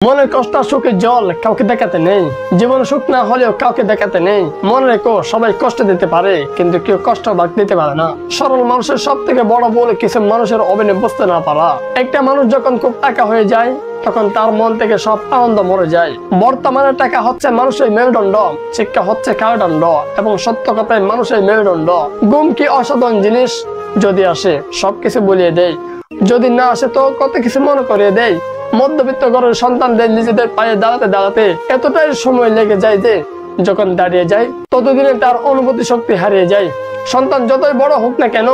মনের কষ্ট সুখের জল কাউকে দেখাতে নেই, জীবন সুখ না হলেও কাউকে দেখাতে নেই। মনে রেখো, সবাই কষ্ট দিতে পারে কিন্তু কেউ কষ্ট ভাগ দিতে পারে না। সরল মানুষের সব থেকে বড় ভুল কিছু মানুষের অভিনয় বুঝতে না পারা। একটা মানুষ যখন খুব একা হয়ে যায় তখন তার মন থেকে সব আনন্দ মরে যায়। বর্তমানে টাকা হচ্ছে মানুষের মেরুদণ্ড, শিক্ষা হচ্ছে কারাদণ্ড এবং সত্য কথায় মানুষের মেরুদণ্ড। গুম কি অসাধারণ জিনিস, যদি আসে সবকিছু বলিয়ে দেয়, যদি না আসে তো কত কিছু মনে করিয়ে দেয়। মধ্যবিত্ত ঘরের সন্তানদের নিজেদের পায়ে দাঁড়াতে দাঁড়াতে এতটাই সময় লেগে যায় যে যখন দাঁড়িয়ে যায় ততদিনে তার অনুভূতি শক্তি হারিয়ে যায়। সন্তান যতই বড় হোক না কেন,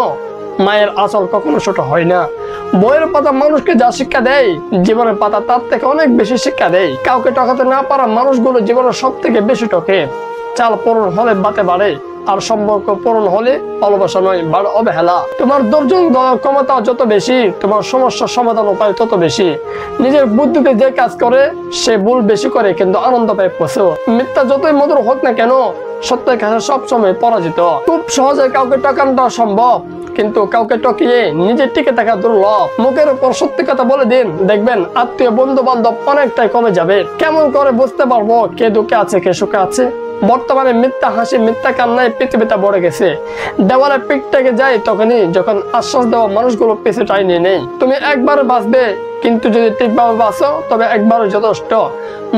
মায়ের আঁচল কখনো ছোট হয় না। বইয়ের পাতা মানুষকে যা শিক্ষা দেয়, জীবনের পাতা তার থেকে অনেক বেশি শিক্ষা দেয়। কাউকে টকাতে না পারা মানুষগুলো জীবনের সব থেকে বেশি টকে। চাল পূরণ হলে বাতে বাড়ে, আর সম্পর্ক পূরণ হলে ভালোবাসা নয়, বাড়ে অবহেলা। তোমার ধৈর্য ক্ষমতা যত বেশি, তোমার সমস্যার সমাধান উপায় তত বেশি। নিজের বুদ্ধিতে যে কাজ করে সে ভুল বেশি করে কিন্তু আনন্দ পায় প্রচুর। মিথ্যা যতই মধুর হোক না কেন, সত্যের কাছে সবসময় পরাজিত। খুব সহজে কাউকে টকানো সম্ভব, কিন্তু কাউকে টকিয়ে নিজের টিকে থাকা দুর্লভ। মুখের উপর সত্যি কথা বলে দিন, দেখবেন আত্মীয় বন্ধু বান্ধব অনেকটাই কমে যাবে। কেমন করে বুঝতে পারবো কে দুঃখে আছে কে সুখে আছে? বর্তমানে মিথ্যা হাসি মিথ্যা কান্নায় পৃথিবীটা ভরে গেছে। দেওয়ালে পিঠ থেকে যায় তখনই যখন আশ্বাস দেওয়া মানুষগুলো পিছে টাইনে নেই। তুমি একবার বাঁচবে, কিন্তু যদি ঠিকভাবে বাঁচো তবে একবারই যথেষ্ট।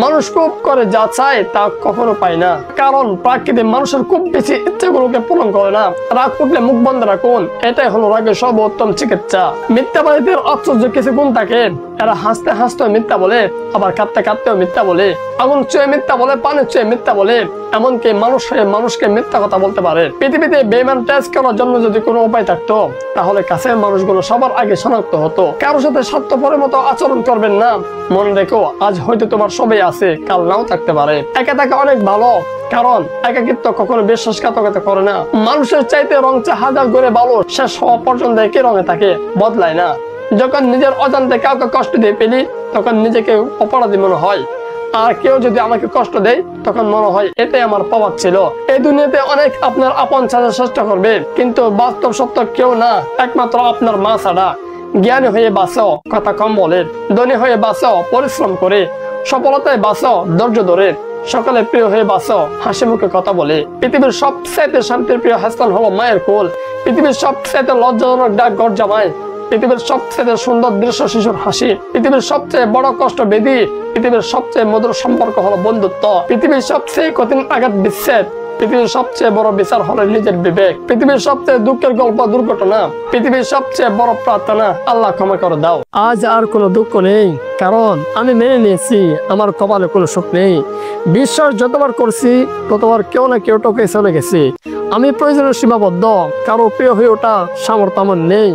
মানুষ খুব করে যা চায় তা কখনো পায় না, কারণ প্রাকৃতিক মানুষের খুব বেশি ইচ্ছেগুলোকে পূরণ করে না। রাগ উঠলে মুখ বন্ধ রাখুন, এটাই হলো রাগের সর্বোত্তম চিকিৎসা। মিথ্যাবাদীদের আশ্চর্য কিছু গুণ থাকে, এরা হাসতে হাসতে মিথ্যা বলে, আবার কাঁদতে কাঁদতেও মিথ্যা বলে। আগুন ছুঁয়ে মিথ্যা বলে, পানি ছুঁয়ে মিথ্যা বলে, এমনকি মানুষ হয়ে মানুষকে মিথ্যা কথা বলতে পারে। পৃথিবীতে বেঈমান টেস্ট করার জন্য যদি কোনো উপায় থাকতো তাহলে কাছের মানুষগুলো সবার আগে শনাক্ত হতো। কারোর সাথে স্বার্থপরের মতো আচরণ করবেন না। মনে রেখো, আজ হয়তো তোমার সবই আছে, কাল নাও থাকতে পারে। একা থাকা অনেক ভালো, কারণ একাকিত্ব কখনো বিশ্বাসঘাতকতা করে না। মানুষের চাইতে রংচা হাজার করে ভালো শেষ হওয়া পর্যন্ত একই রঙে থাকে, বদলায় না। যখন নিজের অজান্তে কাউকে কষ্ট দিয়ে ফেলি তখন নিজেকে অপরাধী মনে হয়, আর কেউ যদি আমাকে কষ্ট দেয় তখন মনে হয় এটাই আমার পাওয়ার ছিল। এই দুনিয়াতে অনেক আপনার আপন ছাড়ার চেষ্টা করবে, কিন্তু বাস্তব সত্য কেউ না, একমাত্র আপনার মা ছাড়া। জ্ঞানী হয়ে বাঁচো, কথা কম বলে। ধনী হয়ে বাঁচো, পরিশ্রম করে। সফলতায় বাঁচো, ধৈর্য ধরে। সকালে প্রিয় হয়ে বাঁচো, হাসি মুখে কথা বলে। পৃথিবীর সবচেয়ে শান্তির প্রিয় হাসপাতাল হলো মায়ের কোল। পৃথিবীর সবচেয়ে লজ্জাজনক ডাক ঘর জামাই। পৃথিবীর সবচেয়ে সুন্দর দৃশ্য শিশুর হাসি। পৃথিবীর সবচেয়ে বড় কষ্ট বেদি। পৃথিবীর সবচেয়ে মধুর সম্পর্ক হলো বন্ধুত্ব। পৃথিবীর সবচেয়ে কঠিন আঘাত বিচ্ছেদ। পৃথিবীর সবচেয়ে বড় বিচার হলো নিজের বিবেক। পৃথিবীর সবচেয়ে দুঃখের গল্প দুর্ঘটনা। পৃথিবীর সবচেয়ে বড় প্রার্থনা, আল্লাহ ক্ষমা করে দাও। আজ আর কোনো দুঃখ নেই, কারণ আমি মেনে নিয়েছি আমার কপালে কোনো সুখ নেই। বিশ্বাস যতবার করছি ততবার কেউ না কেউ টোকে চলে গেছে। আমি প্রয়োজনের সীমাবদ্ধ, কারো প্রিয় হয়ে ওঠা সামর্থ্য আমার নেই।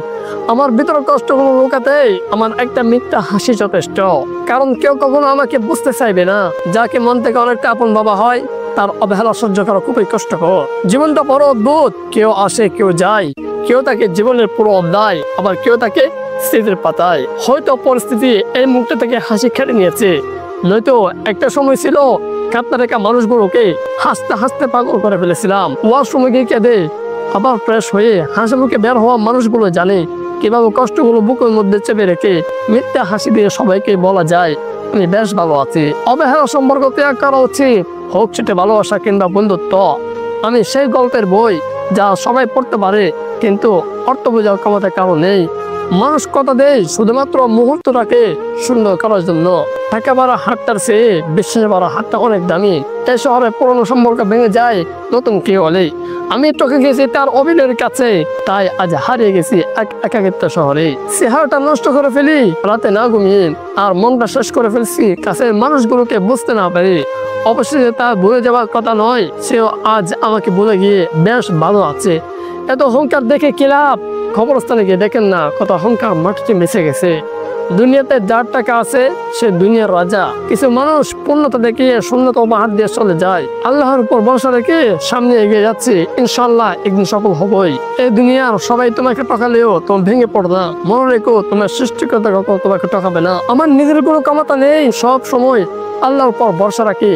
আমার ভিতরে কষ্টগুলো লুকাতে আমার একটা মিথ্যা হাসি যথেষ্ট, কারণ কেউ কখনো আমাকে বুঝতে চাইবে না। যাকে মন থেকে অনেকটা আপন বাবা হয় তার অবহেলা সহ্য করা খুবই কষ্টকর। জীবনটা বড় অদ্ভুত, কেউ আসে কেউ যায়, কেউ তাকে জীবনের পুরো অধ্যায়, আবার কেউ তাকে স্মৃতির পাতায়। হয়তো পরিস্থিতি এই মুহূর্ত থেকে হাসি কেড়ে নিয়েছে, নয়তো একটা সময় ছিল কাঁদতে রেখা মানুষগুলোকে হাসতে হাসতে পাগল করে ফেলেছিলাম। ওয়াশরুমে গিয়ে কেঁদে আবার ফ্রেশ হয়ে হাসি মুখে বের হওয়া মানুষগুলো জানে কিভাবে কষ্টগুলো বুকের মধ্যে চেপে রেখে মিথ্যা হাসি দিয়ে সবাইকে বলা যায় আমি বেশ ভালো আছি। অবহেলা সম্পর্ক ত্যাগ করা উচিত, হোক সেটা ভালোবাসা কিংবা বন্ধুত্ব। আমি সেই গল্পের বই যা সবাই পড়তে পারে, কিন্তু অর্থ বোঝার ক্ষমতা কারো নেই। মানুষ কথা দেয় শুধুমাত্র মুহূর্তটাকে সুন্দর করার জন্য। টাকা বাড়া হাতটার চেয়ে বিশ্বাস বাড়া হাতটা অনেক দামি। এই শহরে পুরনো সম্পর্ক ভেঙে যায় নতুন কেউ হলেই। আমি টকে গেছি তার অভিনয়ের কাছে, তাই আজ হারিয়ে গেছি একাকিত্ব শহরে। চেহারাটা নষ্ট করে ফেলি রাতে না ঘুমিয়ে, আর মনটা শেষ করে ফেলছি কাছের মানুষগুলোকে বুঝতে না পারি। অবশ্যই তা ভুলে যাওয়ার কথা নয়, সেও আজ আমাকে ভুলে গিয়ে বেশ ভালো আছে। এত অহংকার দেখে কি লাভ? খবরস্থানে গিয়ে দেখেন না কত অহংকার মাটিতে মিশে গেছে। দুনিয়াতে যার টাকা আছে সে দুনিয়ার রাজা। কিছু মানুষ পূর্ণতা দেখিয়ে শূন্যতা উপহার দিয়ে চলে যায়। আল্লাহর উপর ভরসা রেখে সামনে এগিয়ে যাচ্ছে, ইনশাল্লাহ একদিন সফল হবই। এই দুনিয়ার সবাই তোমাকে টকালেও তুমি ভেঙে পড়ো না। মনে রেখো, তোমার সৃষ্টিকর্তা কখনো তোমাকে টকাবে না। আমার নিজের কোনো ক্ষমতা নেই, সব সময় আল্লাহর উপর ভরসা রাখি।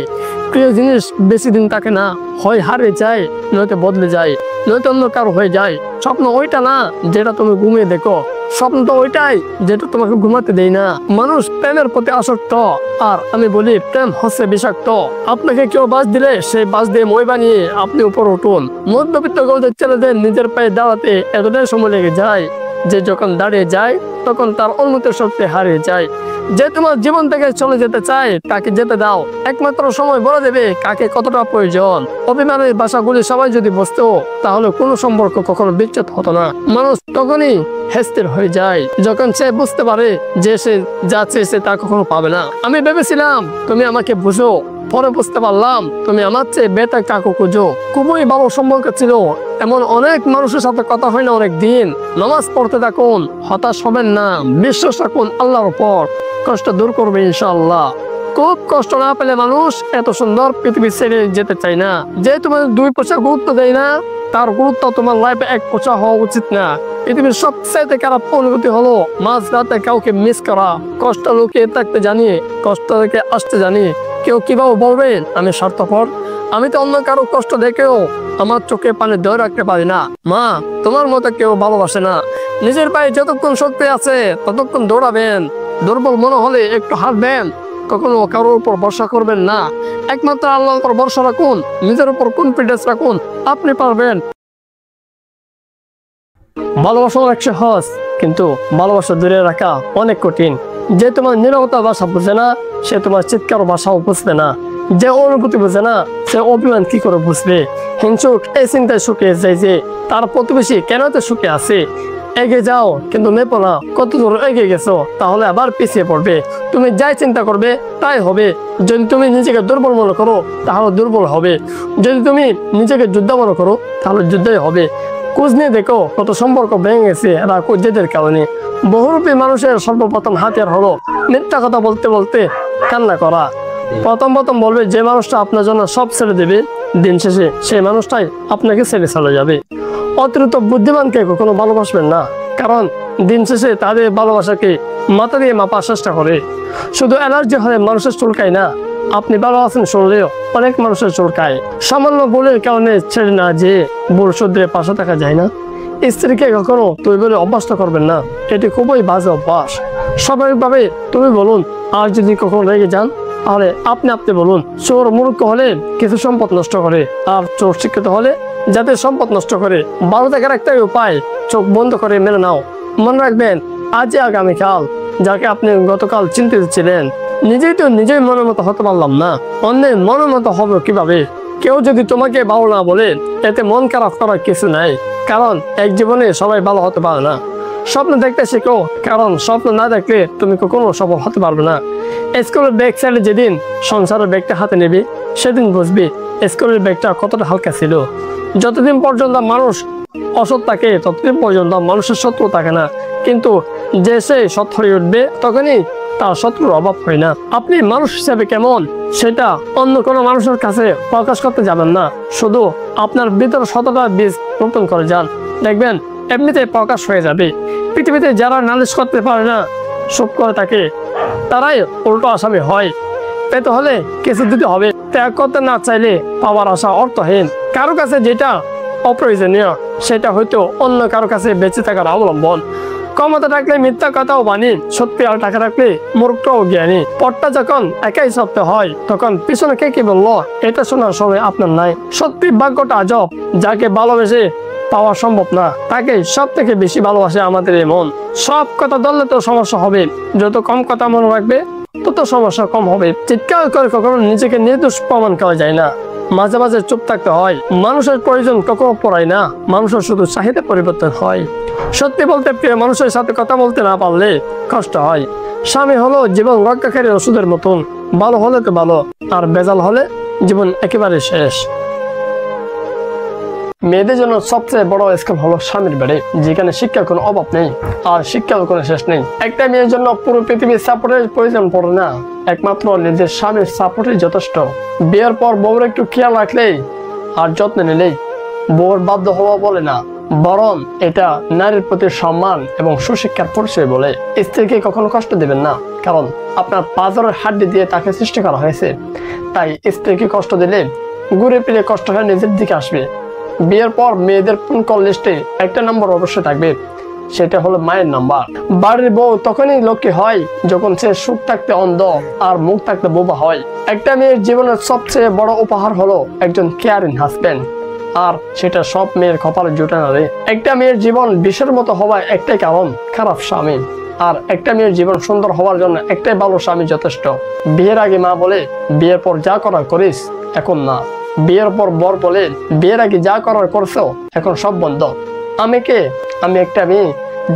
প্রিয় জিনিস বেশি দিন থাকে না, হয় হারিয়ে যায়, নয়তো বদলে যায়, নয়তো অন্য কারো হয়ে যায়। স্বপ্ন ওইটা না যেটা তুমি ঘুমিয়ে দেখো, স্বপ্ন তো ওইটাই যেটা তোমাকে ঘুমাতে দেয় না। মানুষ প্রেমের প্রতি আসক্ত, আর আমি বলি প্রেম হচ্ছে বিষাক্ত। আপনাকে কেউ বাস দিলে সেই বাস দিয়ে মই বানিয়ে আপনি উপর উঠুন। মধ্যবিত্ত গৌদের ছেলেদের নিজের পায়ে দাঁড়াতে এতটাই সময় লেগে যায় যে যখন দাঁড়িয়ে যায় তখন তার অনুমতির শক্তি হারিয়ে যায়। যে তোমার জীবন থেকে চলে যেতে চায় তাকে যেতে দাও, একমাত্র সময় বলে দেবে কাকে কতটা প্রয়োজন। অভিমানের ভাষাগুলি সবাই যদি বুঝতো তাহলে কোনো সম্পর্ক কখনো বিচ্ছেদ হতো না। মানুষ তখনই হেস্তির হয়ে যায় যখন সে বুঝতে পারে যে সে যা চেয়েছে তা কখনো পাবে না। আমি ভেবেছিলাম তুমি আমাকে বুঝো, পরে বুঝতে পারলাম তুমি আমার চেয়ে বেটার কাকু খুঁজো। খুবই ভালো সম্পর্ক ছিল, এমন অনেক মানুষের সাথে কথা হয় না অনেক দিন। নামাজ পড়তে থাকুন, হতাশ হবেন না, বিশ্বাস রাখুন আল্লাহর উপর, কষ্ট দূর করবে ইনশাআল্লাহ। খুব কষ্ট না পেলে মানুষ এত সুন্দর পৃথিবী ছেড়ে যেতে চায় না। যে তোমার 2 পয়সা গুরুত্ব দেয় না তার গুরুত্ব তোমার লাইফে 1 পয়সা হওয়া উচিত না। পৃথিবীর সবচেয়ে খারাপ অনুভূতি হলো মাঝ রাতে কাউকে মিস করা। কষ্ট লুকিয়ে থাকতে জানি, কষ্ট থেকে আসতে জানি। কেউ কিভাবে বলবে আমি স্বার্থপর? আমি তো অন্য কারো কষ্ট দেখেও আমার চোখে পানি ধরে রাখতে পারি না। মা, তোমার মতো কেউ ভালোবাসে না। নিজের পায়ে যতক্ষণ শক্তি আছে ততক্ষণ দৌড়াবেন। দুর্বল মনে হলে একটু হাঁটবেন। কখনো কারোর উপর ভরসা করবেন না, একমাত্র আল্লাহর উপর ভরসা রাখুন। নিজের উপর কনফিডেন্স রাখুন, আপনি পারবেন। ভালোবাসা অনেক সহজ, কিন্তু ভালোবাসা দূরে রাখা অনেক কঠিন। যে তোমার নীরবতা ভাষা বুঝে না সে তোমার চিৎকার ভাষাও বুঝবে না। যে অনুভূতি বুঝে না সে অভিমান কি করে বুঝবে? হিংসুক এই চিন্তায় সুখে যায় যে তার প্রতিবেশী কেন তো সুখে আছে। এগিয়ে যাও কিন্তু মেপো না কত দূর এগিয়ে গেছো, তাহলে আবার পিছিয়ে পড়বে। তুমি যাই চিন্তা করবে তাই হবে। যদি তুমি নিজেকে দুর্বল মনে করো তাহলে দুর্বল হবে। যদি তুমি নিজেকে যোদ্ধা মনে করো তাহলে যুদ্ধই হবে। খোঁজ নিয়ে দেখো কত সম্পর্ক ভেঙে গেছে রাগের কারণে। বহুরূপী মানুষের সর্বপ্রথম হাতিয়ার হলো মিথ্যা কথা বলতে বলতে কান্না করা। প্রথম বলবে যে মানুষটা আপনার জন্য সব ছেড়ে দেবে, দিন শেষে সেই মানুষটাই আপনাকে ছেড়ে চলে যাবে। অতিরিক্ত বুদ্ধিমানকে কখনো ভালোবাসবেন না, কারণ দিন শেষে তাদের ভালোবাসাকে মাথা দিয়ে মাপার চেষ্টা করে। শুধু অ্যালার্জি হলে মানুষের চুলকায় না, আপনি ভালো আছেন শুনলেও অনেক মানুষের চুলকায়। সামান্য ভুলের কারণে ছেড়ে না যে ভুল শুধরে পাশে থাকা যায় না। স্ত্রীকে কখনো তুই বলে অভ্যস্ত করবেন না, এটি খুবই বাজে অভ্যাস। স্বাভাবিকভাবে তুমি বলুন, আর যদি কখনো রেগে যান তাহলে আপনি বলুন। চোর মূর্খ হলে কিছু সম্পদ নষ্ট করে, আর চোর শিক্ষিত হলে যাতে সম্পদ নষ্ট করে। ভালো থাকার একটাই উপায়, চোখ বন্ধ করে মেনে নাও। মনে রাখবেন আজ আগামীকাল। যাকে আপনি গতকাল চিন্তিত ছিলেন নিজেই তো নিজেই মনের মতো হতে পারলাম না, অন্যের মনের মতো হবে কিভাবে? কেউ যদি তোমাকে ভালো না বলে এতে মন খারাপ করার কিছু নাই, কারণ এক জীবনে সবাই ভালো হতে পারে না। স্বপ্ন দেখতে শেখো, কারণ স্বপ্ন না দেখলে তুমি কখনো সফল হতে পারবে না। স্কুলের ব্যাগ ছেড়ে যেদিন সংসারের ব্যাগটা হাতে নেবে সেদিন বুঝবি স্কুলের ব্যাগটা কতটা হালকা ছিল। যতদিন পর্যন্ত মানুষ অসৎ থাকে ততদিন পর্যন্ত মানুষের শত্রু থাকে না, কিন্তু যে সে সৎ হয়ে উঠবে তখনই তার শত্রুর অভাব হয় না। আপনি মানুষ হিসেবে কেমন সেটা অন্য কোনো মানুষের কাছে প্রকাশ করতে যাবেন না, শুধু আপনার ভিতর সততা বীজ রোপণ করে যান, দেখবেন এমনিতে প্রকাশ হয়ে যাবে। পৃথিবীতে যারা নালিশ করতে পারে না, চুপ করে থাকে, তারাই উল্টো আসামি হয়। পেতে হলে কিছু দিতে হবে, ত্যাগ করতে না চাইলে পাওয়ার আশা অর্থহীন। কারো কাছে যেটা অপ্রয়োজনীয় সেটা হয়তো অন্য কারো কাছে বেঁচে থাকার অবলম্বন। ক্ষমতা থাকলে মিথ্যা কথাও বানি, সত্যি আর টাকা রাখলে মূর্খও জ্ঞানী। পথটা যখন একাই সত্য হয় তখন পিছনে কে কি বললো এটা শোনার সময় আপনার নাই। সত্যি ভাগ্যটা আজব, যাকে ভালোবেসে পাওয়া সম্ভব না তাকে সব থেকে বেশি ভালোবাসে আমাদের এই মন। সব কথা ধরলে তো সমস্যা হবে, যত কম কথা মনে রাখবে তত সমস্যা কম হবে। চিৎকার করে কখনো নিজেকে নির্দোষ প্রমাণ করা যায় না, মাঝে মাঝে চুপ থাকতে হয়। মানুষের প্রয়োজন কখনো পড়ায় না, মানুষের শুধু চাহিদা পরিবর্তন হয়। সত্যি বলতে প্রিয় মানুষের সাথে কথা বলতে না পারলে কষ্ট হয়। স্বামী হলো জীবন রক্ষাকারী ওষুধের মতন, ভালো হলে তো ভালো, আর বেজাল হলে জীবন একেবারে শেষ। মেয়েদের জন্য সবচেয়ে বড় স্কুল হলো স্বামীর বাড়ি, যেখানে শিক্ষার কোনো অভাব নেই আর শিক্ষার কোনো শেষ নেই। একটা মেয়ের জন্য পুরো পৃথিবীর সাপোর্টের প্রয়োজন পড়ে না, একমাত্র নিজের স্বামীর সাপোর্টই যথেষ্ট। বিয়ের পর বউর একটু খেয়াল রাখলেই আর যত্ন নিলেই বউর বাধ্য হওয়া বলে না, বরং এটা নারীর প্রতি সম্মান এবং সুশিক্ষার পরিচয় বলে। স্ত্রীকে কখনো কষ্ট দেবেন না, কারণ আপনার পাঁজরের হাড্ডি দিয়ে তাকে সৃষ্টি করা হয়েছে। তাই স্ত্রীকে কষ্ট দিলে ঘুরে ফিরে কষ্ট হয়ে নিজের দিকে আসবে। বিয়ের পর মেয়েদের ফোন কল লিস্টে একটা নম্বর অবশ্যই থাকবে, সেটা হলো মায়ের নাম্বার। বাড়ির বউ তখনই লক্ষ্মী হয় যখন সে সুখ থাকতে অন্ধ আর মুখ থাকতে বোবা হয়। একটা মেয়ের জীবনের সবচেয়ে বড় উপহার হলো একজন কেয়ারিং হাজবেন্ড, আর সেটা সব মেয়ের কপালে জুটে না রে। একটা মেয়ের জীবন বিষের মতো হওয়ার একটাই কারণ, খারাপ স্বামী। আর একটা মেয়ের জীবন সুন্দর হওয়ার জন্য একটাই ভালো স্বামী যথেষ্ট। বিয়ের আগে মা বলে বিয়ের পর যা করার করিস, এখন না। বিয়ের পর বর বলে বিয়ের আগে যা করার করছো, এখন সব বন্ধ। আমি কে? আমি একটা মেয়ে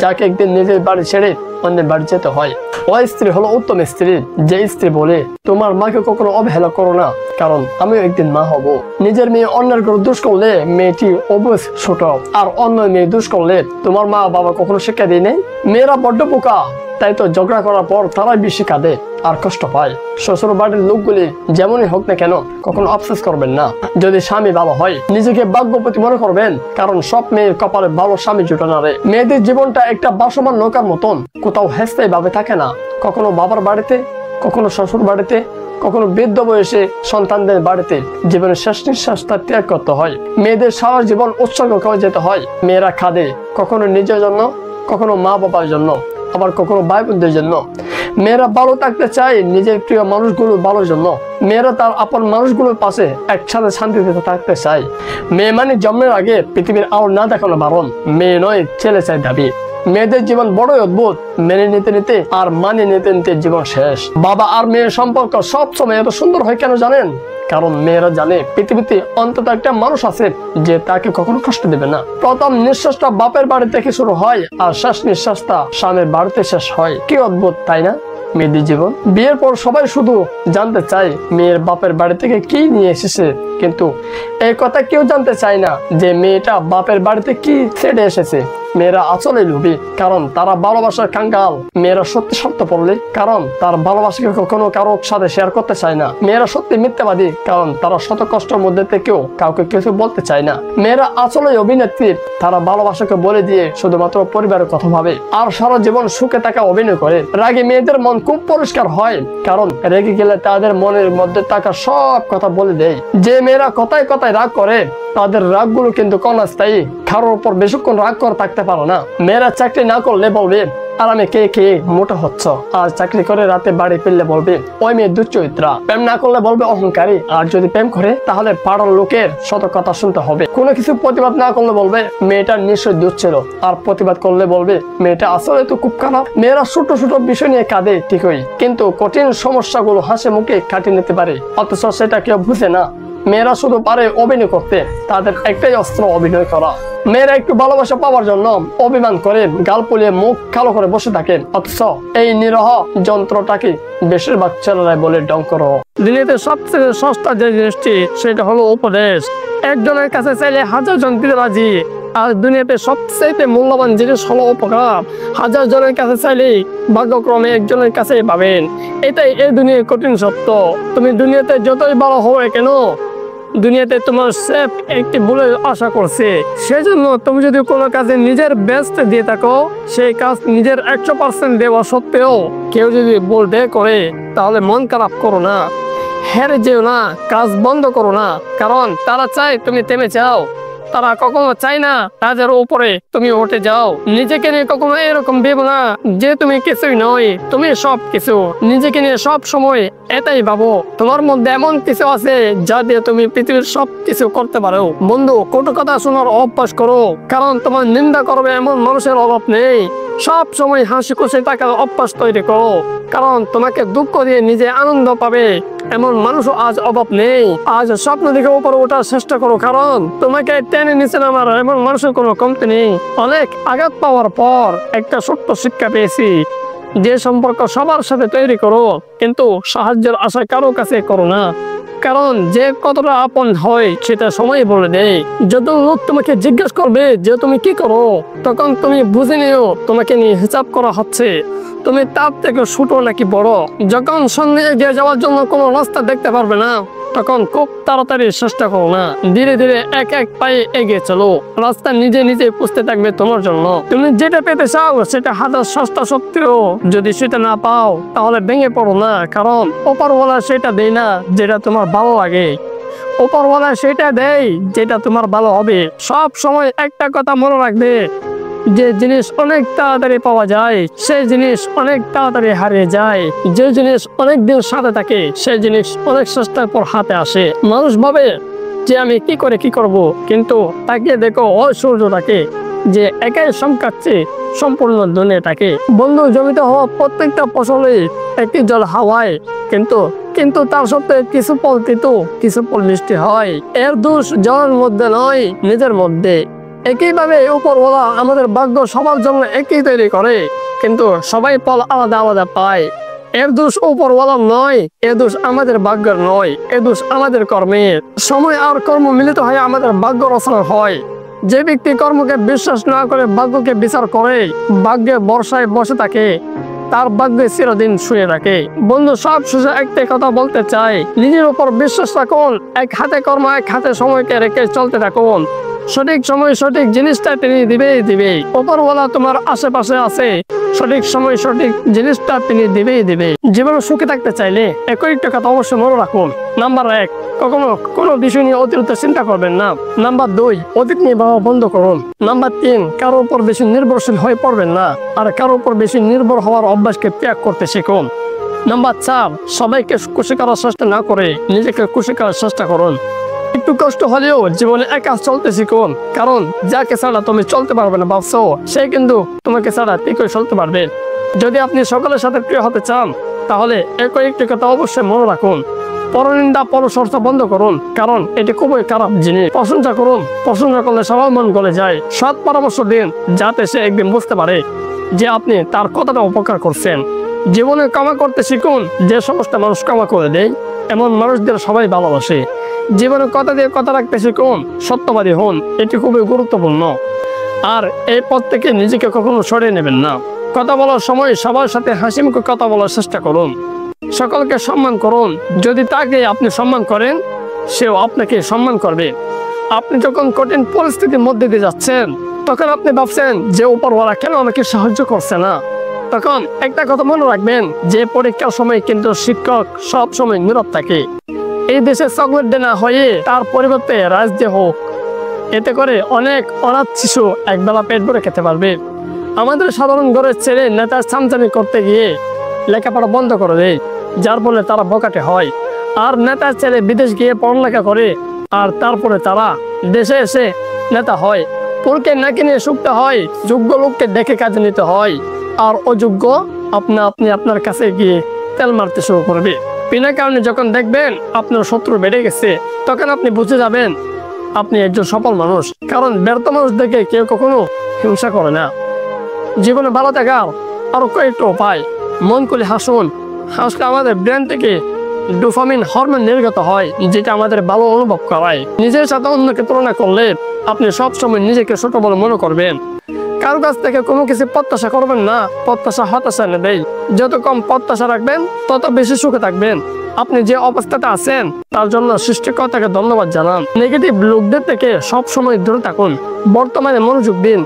যাকে একদিন নিজের বাড়ি ছেড়ে অন্যের বাড়ি যেতে হয়। ওই স্ত্রী হলো উত্তম স্ত্রী, যে স্ত্রী বলে তোমার মাকে কখনো অবহেলা করো না, কারণ আমিও একদিন মা হব। নিজের মেয়ে অন্যের ঘরে দোষ করলে মেয়েটি অবশ্য ছোট, আর অন্য মেয়ে দোষ করলে তোমার মা বাবা কখনো শিক্ষা দিয়ে নেই। মেয়েরা বড্ড বোকা, তাই তো ঝগড়া করার পর তারাই বেশি কাঁদে আর কষ্ট পায়। শ্বশুর বাড়ির লোকগুলি যেমনই হোক না কেন কখনো আফসোস করবেন না। যদি স্বামী ভালো হয় নিজেকে ভাগ্যবতী মনে করবেন, কারণ সব মেয়ের কপালে ভালো স্বামী জুটে না রে। মেয়েদের জীবনটা একটা বাসমান নৌকার মতন, কোথাও হেস্তাই ভাবে থাকে না। কখনো বাবার বাড়িতে, কখনো শ্বশুর বাড়িতে, কখনো বৃদ্ধ বয়সে সন্তানদের বাড়িতে জীবনের শেষ নিঃশ্বাসটা ত্যাগ করতে হয়। মেয়েদের সারা জীবন উৎসর্গ করে যেতে হয়। মেয়েরা কাঁদে কখনো নিজের জন্য, কখনো মা বাবার জন্য, আবার কখনো ভাই বোনদের জন্য। মেয়েরা ভালো থাকতে চায় নিজের প্রিয় মানুষগুলোর ভালোর জন্য। মেয়েরা তার আপন মানুষগুলোর পাশে একসাথে শান্তিতে থাকতে চায়। মেয়ে মানে জন্মের আগে পৃথিবীর আলো না দেখানো বারণ, মেয়ে নয় ছেলে চাই দাবি। মেয়েদের জীবন বড়ই অদ্ভুত, মেনে নিতে নিতে আর মানিয়ে নিতে নিতে জীবন শেষ। বাবা আর মেয়ের সম্পর্ক সব সময় এত সুন্দর হয় কেন জানেন? কারণ মেয়েরা জানে পৃথিবীতে অন্তত একটা মানুষ আছে যে তাকে কখনো কষ্ট দেবে না। প্রথম নিঃশ্বাসটা বাপের বাড়ি থেকে শুরু হয় আর শেষ নিঃশ্বাসটা স্বামীর বাড়িতে শেষ হয়। কি অদ্ভুত তাই না মেয়েদের জীবন? বিয়ের পর সবাই শুধু জানতে চায় মেয়ের বাপের বাড়ি থেকে কি নিয়ে এসেছে, কিন্তু এই কথা কেউ জানতে চায় না যে মেয়েটা বাপের বাড়িতে কি ছেড়ে এসেছে। মেয়েরা আসলে লোভী, কারণ তারা ভালোবাসার কাঙ্গাল। মেয়েরা সত্যি স্বার্থ পড়লে, কারণ তার ভালোবাসাকে কখনো কারোর সাথে শেয়ার করতে চায় না। মেয়েরা সত্যি মিথ্যাবাদী, কারণ তারা শত কষ্টের মধ্যে থেকেও কাউকে কিছু বলতে চায় না। মেয়েরা আসলে অভিনেত্রী, তারা ভালোবাসাকে বলে দিয়ে শুধুমাত্র পরিবারের কথা ভাবে আর সারা জীবন সুখে থাকা অভিনয় করে। রাগে মেয়েদের মন খুব পরিষ্কার হয়, কারণ রেগে গেলে তাদের মনের মধ্যে থাকা সব কথা বলে দেয়। যে মেয়েরা কথায় কথায় রাগ করে তাদের রাগগুলো কিন্তু ক্ষণস্থায়ী, কারোর উপর বেশিক্ষণ রাগ করে থাকতে পারো না। মেয়েরা চাকরি না করলে বলবে আর আমি কে কে মোটা হচ্ছ, আর চাকরি করে রাতে বাড়ি ফিরলে বলবে ওই মেয়ে দুশ্চরিত্রা। প্রেম না করলে বলবে অহংকারী, আর যদি প্রেম করে তাহলে পাড়ার লোকের শত কথা শুনতে হবে। কোনো কিছু প্রতিবাদ না করলে বলবে মেয়েটা নিশ্চয় দুধ ছিল, আর প্রতিবাদ করলে বলবে মেয়েটা আসলে তো খুব খারাপ। মেয়েরা ছোট ছোট বিষয় নিয়ে কাঁদে ঠিকই, কিন্তু কঠিন সমস্যাগুলো হাসি মুখে কাটিয়ে নিতে পারে, অথচ সেটা কেউ বুঝে না। মেয়েরা শুধু পারে অভিনয় করতে, তাদের একটাই অস্ত্র অভিনয় করা। মেয়েরা একটু ভালোবাসা পাওয়ার জন্য অভিমান করে গাল পুলিয়ে মুখ কালো করে বসে থাকে, অথচ এই নিরহ যন্ত্রটাকে বেশিরভাগ ছেলেরাই বলে ডঙ্কর। দুনিয়াতে সবচেয়ে সস্তা যে জিনিসটি সেটা হলো উপদেশ। একজনের কাছে চাইলে 1000 জন দিতে রাজি, আর দুনিয়াতে সবচেয়ে মূল্যবান জিনিস হলো উপকার। 1000 জনের কাছে চাইলেই ভাগ্যক্রমে একজনের কাছে পাবেন। এটাই এই দুনিয়ার কঠিন সত্য। তুমি দুনিয়াতে যতই ভালো হবে কেন, দুনিয়াতে তোমার সেফ একটি ভুলের আশা করছে। সেজন্য তুমি যদি কোনো কাজে নিজের বেস্ট দিয়ে থাকো, সেই কাজ নিজের 100% দেওয়া সত্ত্বেও কেউ যদি ভুল করে, তাহলে মন খারাপ করো না, হেরে যেও না, কাজ বন্ধ করো না। কারণ তারা চায় তুমি থেমে যাও, তারা কখনো চায় না তাদের উপরে তুমি উঠে যাও। নিজেকে নিয়ে কখনো এরকম ভেবো না যে তুমি কিছুই নয়, তুমি সব কিছু। নিজেকে নিয়ে সব সময় এটাই ভাবো তোমার মধ্যে এমন কিছু আছে যা দিয়ে তুমি পৃথিবীর সব কিছু করতে পারো। বন্ধু, কটু কথা শোনার অভ্যাস করো, কারণ তোমার নিন্দা করবে এমন মানুষের অভাব নেই। সব সময় হাসি খুশি থাকার অভ্যাস তৈরি করো, কারণ তোমাকে দুঃখ দিয়ে নিজে আনন্দ পাবে এমন মানুষও আজ অভাব নেই। আজ স্বপ্ন দেখে উপরে ওঠার চেষ্টা করো, কারণ তোমাকে টেনে নিচে নামার এমন মানুষের কোনো কমতি নেই। অনেক আঘাত পাওয়ার পর একটা ছোট্ট শিক্ষা পেয়েছি, যে সম্পর্ক সবার সাথে তৈরি করো, কিন্তু সাহায্যের আশা কারো কাছে করো না, কারণ যে কতটা আপন হয় সেটা সময় বলে দেয়। যত লোক তোমাকে জিজ্ঞেস করবে যে তুমি কি করো, তখন তুমি বুঝে নিও তোমাকে নিয়ে হিসাব করা হচ্ছে। তুমি তার থেকে ছোট নাকি বড়। যখন সামনে এগিয়ে যাওয়ার জন্য কোনো রাস্তা দেখতে পারবে না, তখন খুব তাড়াতাড়ি চেষ্টা করো না, ধীরে ধীরে এক এক পায়ে এগিয়ে চলো। রাস্তা নিজে নিজে পুষতে থাকবে তোমার জন্য। তুমি যেটা পেতে চাও সেটা হাজার সস্তা সত্ত্বেও যদি সেটা না পাও, তাহলে ভেঙে পড়ো না, কারণ ওপরওয়ালা সেটা দেয় না যেটা তোমার ভালো লাগে, ওপরওয়ালা সেটা দেয় যেটা তোমার ভালো হবে। সব সময় একটা কথা মনে রাখবে, যে জিনিস অনেক তাড়াতাড়ি পাওয়া যায় সেই জিনিস অনেক তাড়াতাড়ি হারিয়ে যায়। যে জিনিস অনেক দিন সাথে থাকে সেই জিনিস অনেক চেষ্টার পর হাতে আসে। মানুষ ভাবে যে আমি কি করে কি করব, কিন্তু তাকে দেখো ঐশ্বর্যটাকে যে একাই সমকাচ্ছে সম্পূর্ণ দুনিয়াটাকে। বন্ধু, জমিতে হওয়া প্রত্যেকটা ফসলে একটি জল হাওয়ায়, কিন্তু কিন্তু তার সত্ত্বে কিছু ফল তিতো কিছু ফল মিষ্টি হয়। এর দোষ জলের মধ্যে নয়, নিজের মধ্যে। একইভাবে উপরওয়ালা আমাদের ভাগ্য সবার জন্য একই তৈরি করে, কিন্তু সবাই ফল আলাদা আলাদা পায়। এর দোষ উপরওয়ালা নয়, এ দোষ আমাদের ভাগ্যের নয়, এ দোষ আমাদের কর্মের। সময় আর কর্ম মিলিত হয়ে আমাদের ভাগ্য রচনা হয়। যে ব্যক্তি কর্মকে বিশ্বাস না করে ভাগ্যকে বিচার করে, ভাগ্যে বর্ষায় বসে থাকে, তার ভাগ্যে চিরদিন শুয়ে থাকে। বন্ধু, সব শেষে একটাই কথা বলতে চাই, নিজের উপর বিশ্বাস রাখুন। এক হাতে কর্ম, এক হাতে সময়কে রেখে চলতে থাকুন। সঠিক সময় সঠিক জিনিসটা তিনি দিবে। উপরওয়ালা তোমার আশেপাশে আছে, সঠিক সময় সঠিক জিনিসটা তিনি দিবে। জীবনে সুখে থাকতে চাইলে একই একটা কথা অবশ্যই মনে রাখুন। নাম্বার 1, কখনো কোনো বিষয় নিয়ে অতিরিক্ত চিন্তা করবেন না। নাম্বার 2, অতীত নিয়ে ভাবা বন্ধ করুন। নাম্বার 3, কারো উপর বেশি নির্ভরশীল হয়ে পড়বেন না, আর কারো উপর বেশি নির্ভর হওয়ার অভ্যাসকে ত্যাগ করতে শিখুন। নাম্বার 4, সবাইকে খুশি করার চেষ্টা না করে নিজেকে খুশি করার চেষ্টা করুন। একটু কষ্ট হলেও জীবনে একা চলতে শিখুন, কারণ যাকে ছাড়া তুমি চলতে পারবে না ভাবছো, সে কিন্তু তোমাকে ছাড়া ঠিকই চলতে পারবে। যদি আপনি সকলের সাথে প্রিয় হতে চান, তাহলে একই একটি কথা অবশ্যই মনে রাখুন, পরনিন্দা পরচর্চা বন্ধ করুন, কারণ এটি খুবই খারাপ জিনিস। প্রশংসা করুন, প্রশংসা করলে সবার মন গলে যায়। সৎ পরামর্শ দিন, যাতে সে একদিন বুঝতে পারে যে আপনি তার কতটা উপকার করছেন। জীবনে কামা করতে শিখুন, যে সমস্ত মানুষ কামা করে দেয় এমন মানুষদের সবাই ভালোবাসে। জীবনে কথা দিয়ে কথা রাখতে শিখুন, সত্যবাদী হন, এটি খুবই গুরুত্বপূর্ণ। আর এই পথ থেকে নিজেকে কখনো সরিয়ে নেবেন না। কথা বলার সময় সবার সাথে হাসি মুখে কথা বলার চেষ্টা করুন। সকলকে সম্মান করুন, যদি তাকে আপনি সম্মান করেন সেও আপনাকে সম্মান করবে। আপনি যখন কঠিন পরিস্থিতির মধ্যে দিয়ে যাচ্ছেন, তখন আপনি ভাবছেন যে উপরওয়ালা কেন আমাকে সাহায্য করছে না, তখন একটা কথা মনে রাখবেন যে পরীক্ষার সময় কিন্তু শিক্ষক সব সময় নীরব থাকে। এই দেশে চকলেট দেনা হয়ে তার পরিবর্তে রাজ দিয়ে হোক, এতে করে অনেক অনাথ শিশু একবেলা পেট ভরে খেতে পারবে। আমাদের সাধারণ ঘরের ছেলে নেতার চামচামি করতে গিয়ে লেখাপড়া বন্ধ করে দেয়, যার ফলে তারা বকাটে হয়। আর নেতার ছেলে বিদেশ গিয়ে পড়ালেখা করে, আর তারপরে তারা দেশে এসে নেতা হয়। পুরকে নাকি নিয়ে শুকতে হয়, যোগ্য লোককে দেখে কাজে নিতে হয়, আর অযোগ্য আপনি আপনার কাছে গিয়ে তেল মারতে শুরু করবে। বিনা কারণে যখন দেখবেন আপনার শত্রু বেড়ে গেছে, তখন আপনি বুঝে যাবেন আপনি একজন সফল মানুষ, কারণ ব্যর্থ মানুষ দেখে কেউ কখনো হিংসা করে না। জীবনে ভালো থাকার আরো কয়েকটা উপায়। মন খুলে হাসুন, হাসলে আমাদের ব্রেন থেকে ডোপামিন হরমোন নির্গত হয়, যেটা আমাদের ভালো অনুভব করায়। নিজের সাথে অন্যকে তুলনা করলে আপনি সবসময় নিজেকে ছোট বলে মনে করবেন। কারো কাছ থেকে কোনো কিছু প্রত্যাশা করবেন না, প্রত্যাশা হতাশা নেবে। যত কম প্রত্যাশা রাখবেন তত বেশি সুখে থাকবেন। আপনি যে অবস্থাতে আছেন তার জন্য সৃষ্টিকর্তাকে ধন্যবাদ জানান। নেগেটিভ লোকদের থেকে সবসময় দূরে থাকুন, বর্তমানে মনোযোগ দিন।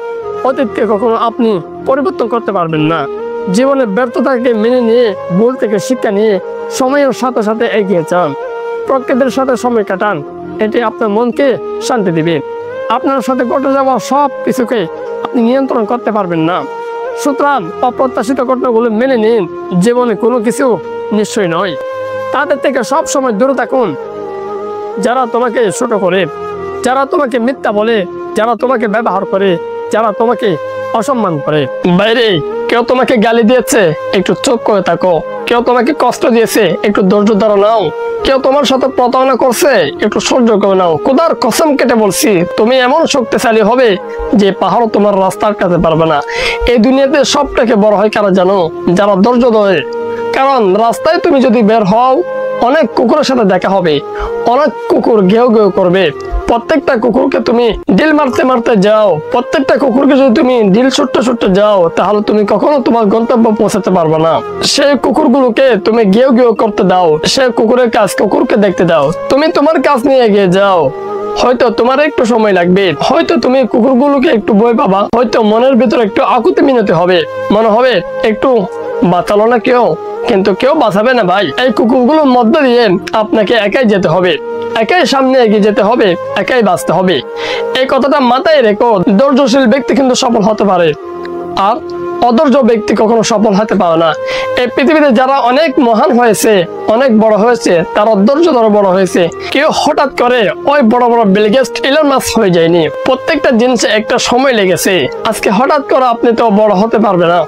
অতীতকে কখনো আপনি পরিবর্তন করতে পারবেন না। জীবনে ব্যর্থতাকে মেনে নিয়ে, ভুল থেকে শিক্ষা নিয়ে সময়ের সাথে সাথে এগিয়ে যান। প্রকৃতির সাথে সময় কাটান, এটি আপনার মনকে শান্তি দিবে। আপনার সাথে ঘটে যাওয়া সব কিছুকে আপনি নিয়ন্ত্রণ করতে পারবেন না, সুতরাং অপ্রত্যাশিত ঘটনাগুলো মেনে নিন। জীবনে কোনো কিছু নিশ্চয় নয়, তাদের থেকে সব সময় দূরে থাকুন। যারা তোমাকে ছোট করে, যারা তোমাকে মিথ্যা বলে, যারা তোমাকে ব্যবহার করে, যারা তোমাকে অসম্মান করে। বাইরে কেউ তোমাকে গালি দিয়েছে, একটু চুপ করে থাকো। কেউ তোমাকে কষ্ট দিয়েছে, একটু ধৈর্য ধরে নাও। কেউ তোমার সাথে প্রতারণা করছে, একটু সহ্য করে নাও। খোদার কসম কেটে বলছি, তুমি এমন শক্তিশালী হবে যে পাহাড়ও তোমার রাস্তার কাছে পারবে না। এই দুনিয়াতে সব থেকে বড় হয় কারা জানো? যারা ধৈর্য ধরে। কারণ রাস্তায় তুমি যদি বের হও, অনেক কুকুরের সাথে দেখা হবে, অনেক কুকুর ঘেউ ঘেউ করবে। প্রত্যেকটা কুকুরকে তুমি ডিল মারতে মারতে যাও, প্রত্যেকটা কুকুরকে যদি তুমি ডিল ছুটতে ছুটতে যাও, তাহলে তুমি কখনো তোমার গন্তব্য পৌঁছাতে পারবে না। সেই কুকুরগুলোকে তুমি ঘেউ ঘেউ করতে দাও, সেই কুকুরের কাজ কুকুরকে দেখতে দাও। তুমি তোমার কাজ নিয়ে এগিয়ে যাও। হয়তো তোমার একটু সময় লাগবে, হয়তো তুমি কুকুরগুলোকে একটু ভয় পাবা, হয়তো মনের ভিতরে একটু আকুতি মিনতি হবে, মনে হবে একটু বাঁচালো না কেউ, কিন্তু কেউ বাঁচাবে না ভাই। এই কুকুরগুলোর মধ্য দিয়ে আপনাকে একাই যেতে হবে। একাই সামনে এগিয়ে যেতে হবে, একাই বাঁচতে হবে। এই কথাটা মাথায় রেখো। ধৈর্যশীল ব্যক্তি কিন্তু সফল হতে পারে, আর অধৈর্য ব্যক্তি কখনো সফল হতে পারে না। এই পৃথিবীতে যারা অনেক মহান হয়েছে, অনেক বড় হয়েছে, তারা ধৈর্য ধরে বড় হয়েছে। কেউ হঠাৎ করে ওই বড় বড় বিল গেটস, ইলন মাস্ক হয়ে যায়নি। প্রত্যেকটা জিনিসে একটা সময় লেগেছে। আজকে হঠাৎ করে আপনি তো বড় হতে পারবে না।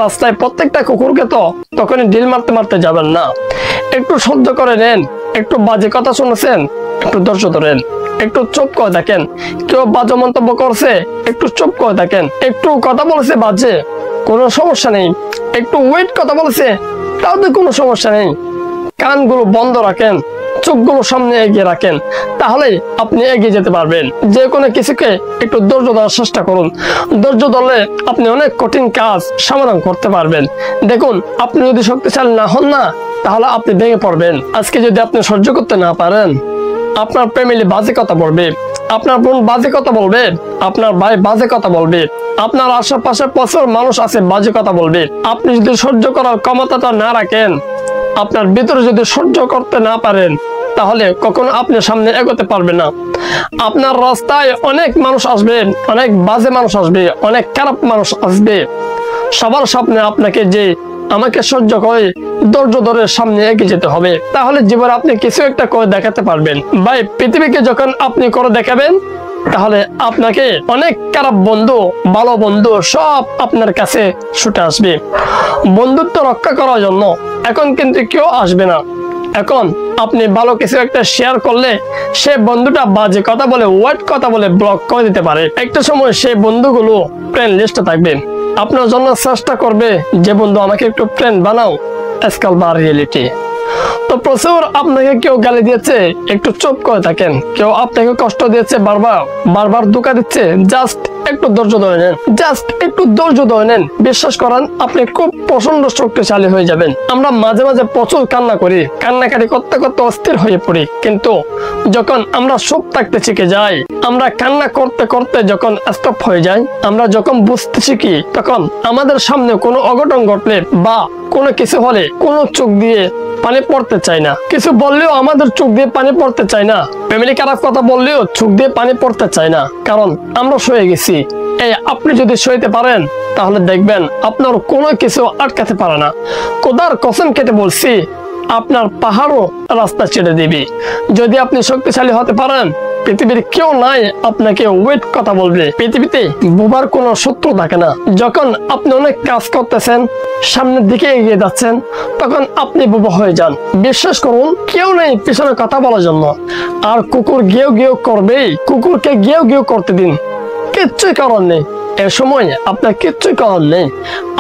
রাস্তায় প্রত্যেকটা কুকুরকে তো তখনই ডিল মারতে মারতে যাবেন না। একটু সহ্য করে নেন। একটু বাজে কথা শুনেছেন, একটু ধৈর্য ধরেন, একটু চুপ করে দেখেন। কেউ বাজে মন্তব্য করছে, একটু চুপ করে দেখেন। একটু কথা বলেছে বাজে, কোনো সমস্যা নেই। একটু ওয়েট কথা বলেছে, তাহলে কোনো সমস্যা নেই। কানগুলো বন্ধ রাখেন, চোখগুলো সামনে এগিয়ে রাখেন, তাহলে আপনি এগিয়ে যেতে পারবেন। যে কোনো কিছুকে একটু ধৈর্য ধরার চেষ্টা করুন। ধৈর্য ধরলে আপনি অনেক কঠিন কাজ সমাধান করতে পারবেন। দেখুন, আপনি যদি শক্তিশালী না হন না, তাহলে আপনি ভেঙে পড়বেন। আজকে যদি আপনি সহ্য করতে না পারেন, আপনার ফ্যামিলি বাজে কথা বলবে, আপনার বোন বাজে কথা বলবে, আপনার ভাই বাজে কথা বলবে, আপনার আশেপাশে প্রচুর মানুষ আছে বাজে কথা বলবে। আপনি যদি সহ্য করার ক্ষমতাটা না রাখেন, আপনার ভিতরে যদি সহ্য করতে না পারেন, তাহলে কখনো আপনি সামনে এগোতে পারবেন না। আপনার রাস্তায় অনেক মানুষ আসবে, অনেক বাজে মানুষ আসবে, অনেক খারাপ মানুষ আসবে। সবার সামনে আপনাকে যে আমাকে সহ্য করে ধৈর্য ধরে সামনে এগিয়ে যেতে হবে, তাহলে জীবনে আপনি কিছু একটা করে দেখাতে পারবেন। ভাই, পৃথিবীকে যখন আপনি করে দেখাবেন, তাহলে আপনাকে অনেক খারাপ বন্ধু, ভালো বন্ধু সব আপনার কাছে ছুটে আসবে বন্ধুত্ব রক্ষা করার জন্য। এখন কিন্তু কেউ আসবে না। এখন আপনি ভালো কিছু একটা শেয়ার করলে সে বন্ধুটা বাজে কথা বলে, ওয়ার্ড কথা বলে ব্লক করে দিতে পারে। একটা সময় সেই বন্ধুগুলো ফ্রেন্ড লিস্টে থাকবে, আপনার জন্য চেষ্টা করবে যে বন্ধু আমাকে একটু ফ্রেন্ড বানাও, আজকাল বা রিয়েলিটি। তো প্রচুর আপনাকে কেউ গালি দিয়েছে, একটু চুপ করে থাকেন। কেউ আপনাকে কষ্ট দিয়েছে, বারবার বারবার ধোঁকা দিচ্ছে, জাস্ট একটু ধৈর্য ধরে নেন, জাস্ট একটু ধৈর্য ধরে নেন। বিশ্বাস করেন, আপনি খুব প্রচন্ড শক্তিশালী হয়ে যাবেন। আমরা মাঝে মাঝে প্রচুর কান্না করি, কান্নাকাটি করতে করতে অস্থির হয়ে পড়ি, কিন্তু যখন আমরা চুপ থাকতে শিখে যাই, আমরা কান্না করতে করতে যখন স্টপ হয়ে যাই, আমরা যখন বুঝতে শিখি, তখন আমাদের সামনে কোনো অঘটন ঘটলে বা কোনো কিছু হলে কোনো চোখ দিয়ে পানি পড়তে চাই না। কিছু বললেও আমাদের চোখ দিয়ে পানি পড়তে চাই না। ফ্যামিলি খারাপ কথা বললেও চোখ দিয়ে পানি পড়তে চাই না, কারণ আমরা সয়ে গেছি। এই আপনি যদি সইতে পারেন, তাহলে দেখবেন আপনার কোনো কিছু আটকাতে পারে না। খোদার কসম কেটে বলছি, আপনার পাহাড়ও রাস্তা ছেড়ে দিবি। যদি আপনি শক্তিশালী হতে পারেন, পৃথিবীর কেউ নাই আপনাকে ওয়েট কথা বলবে। পৃথিবীতে বোবার কোনো শত্রু থাকে না। যখন আপনি অনেক কাজ করতেছেন, সামনের দিকে এগিয়ে যাচ্ছেন, তখন আপনি বোবা হয়ে যান। বিশ্বাস করুন, কেউ নেই পিছনে কথা বলার জন্য। আর কুকুর গেও গেও করবেই, কুকুরকে গেও গেও করতে দিন, কিচ্ছুই করার নেই। এ সময় আপনার কিচ্ছুই করার নেই।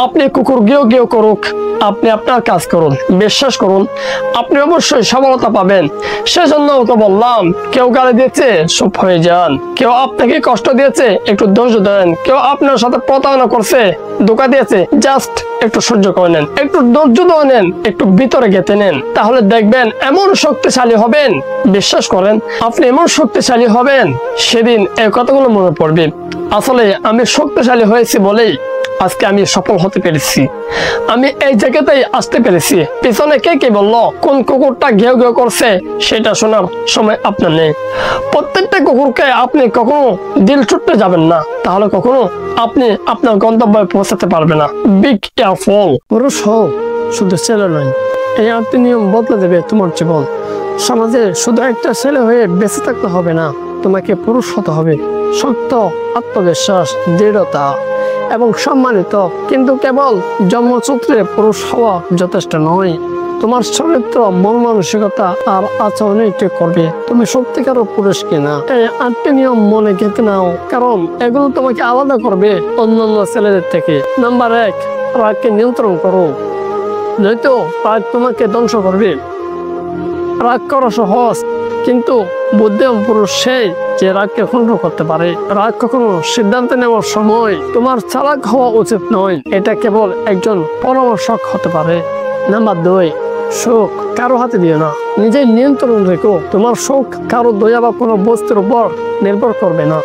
আপনি কুকুর গেও গেও করুক, আপনি আপনার কাজ করুন। বিশ্বাস করুন, আপনি অবশ্যই সফলতা পাবেন। সেজন্য তো বললাম, কেউ গালি দিয়েছে চুপ হয়ে যান, কেউ আপনাকে কষ্ট দিয়েছে একটু ধৈর্য ধরেন, কেউ আপনার সাথে প্রতারণা করছে, ধোঁকা দিয়েছে, জাস্ট একটু সহ্য করে নেন, একটু ধৈর্য ধরে নেন, একটু ভিতরে গেঁথে নেন, তাহলে দেখবেন এমন শক্তিশালী হবেন। বিশ্বাস করেন, আপনি এমন শক্তিশালী হবেন, সেদিন এই কথাগুলো মনে পড়বে। আসলে আমি শক্তিশালী হয়েছি বলেই আজকে আমি সফল হতে পেরেছি, আমি এই জায়গাতেই আসতে পেরেছি। পিছনে কে কে বললো, কোন কুকুরটা ঘেউ ঘেউ করছে, সেটা শোনার সময় আপনার নেই। প্রত্যেকটা কুকুরকে আপনি কখনো দিল ছুটতে যাবেন না, তাহলে কখনো আপনি আপনার গন্তব্যে পৌঁছাতে পারবেন না। Big careful. পুরুষ হোক, শুধু ছেলে নয়, এই 8টি নিয়ম বদলে দেবে তোমার জীবন। সমাজে শুধু একটা ছেলে হয়ে বেঁচে থাকতে হবে না, তোমাকে পুরুষ হতে হবে। শক্ত, আত্মবিশ্বাস, দৃঢ়তা এবং সম্মানিত। কিন্তু কেবল জন্মসূত্রে পুরুষ হওয়া যথেষ্ট নয়, তোমার চরিত্র, মন মানসিকতা আর আচরণই ঠিক করবে তুমি সত্যিকার পুরুষ কিনা। এই 8টি নিয়ম মনে গেঁথে নাও, কারণ এগুলো তোমাকে আলাদা করবে অন্যান্য ছেলেদের থেকে। নাম্বার 1, রাগকে নিয়ন্ত্রণ করো, নয়তো রাগ তোমাকে ধ্বংস করবে। রাগ করা সহজ, কিন্তু বুদ্ধিমান পুরুষ সেই যে রাগকে কন্ট্রোল করতে পারে। রাগ কখনো সিদ্ধান্ত নেওয়ার সময় তোমার চালাক হওয়া উচিত নয়, এটা কেবল একজন পরামর্শক হতে পারে। নাম্বার 2, সুখ কারো হাতে দিও না, নিজের নিয়ন্ত্রণ রেখো। তোমার সুখ কারো দয়া বা কোনো বস্তুর উপর নির্ভর করবে না।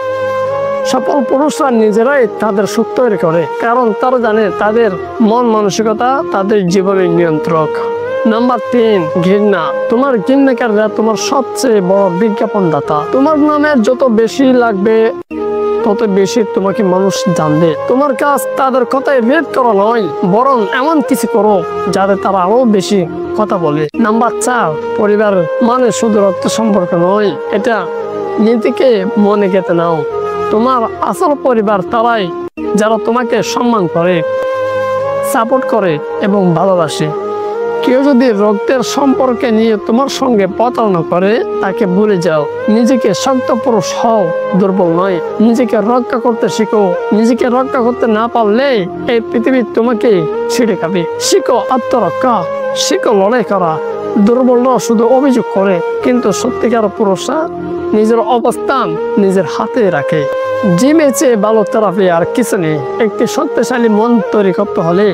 সফল পুরুষরা নিজেরাই তাদের সুখ তৈরি করে, কারণ তারা জানে তাদের মন মানসিকতা তাদের জীবনের নিয়ন্ত্রক। নাম্বার 3, ঘৃণা। তোমার ঘৃণাকারীরা তোমার সবচেয়ে বড় বিজ্ঞাপনদাতা। তোমার নামে যত বেশি লাগবে তত বেশি তোমাকে মানুষ জানবে। তোমার কাজ তাদের কথায় রেড করা নয়, বরং এমন কিছু করো যাতে তারা আরো বেশি কথা বলে। নাম্বার 4, পরিবার মানে শুধু রক্ত সম্পর্ক নয়, এটা নীতিকে মনে গেঁথে নাও। তোমার আসল পরিবার তারাই যারা তোমাকে সম্মান করে, সাপোর্ট করে এবং ভালোবাসে। কেউ যদি রক্তের সম্পর্কে নিয়ে তোমার সঙ্গে প্রতারণা করে তাকে ভুলে যাও। নিজেকে শক্ত পুরুষ হও, দুর্বল নয়। নিজেকে রক্ষা করতে শিখো। নিজেকে রক্ষা করতে না পারলে এই পৃথিবী তোমাকে ছিঁড়ে খাবে। শিখো আত্মরক্ষা, শিখো লড়াই করা। দুর্বলরা শুধু অভিযোগ করে, কিন্তু সত্যিকার পুরুষরা নিজের অবস্থান নিজের হাতে রাখে। জিমে চেয়ে ভালো থেরাপি আর কিছু নেই। একটি শক্তিশালী মন তৈরি করতে হলে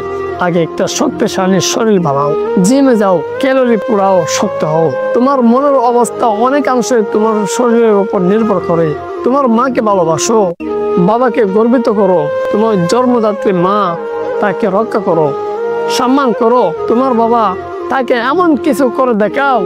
আগে একটা শক্তিশালী শরীর বানাও। জিমে যাও, ক্যালোরি পোড়াও, শক্ত হও। তোমার মনের অবস্থা অনেকাংশে তোমার শরীরের উপর নির্ভর করে। তোমার মাকে ভালোবাসো, বাবাকে গর্বিত করো। তোমার জন্মদাত্রী মা, তাকে রক্ষা করো, সম্মান করো। তোমার বাবা, তাকে এমন কিছু করে দেখাও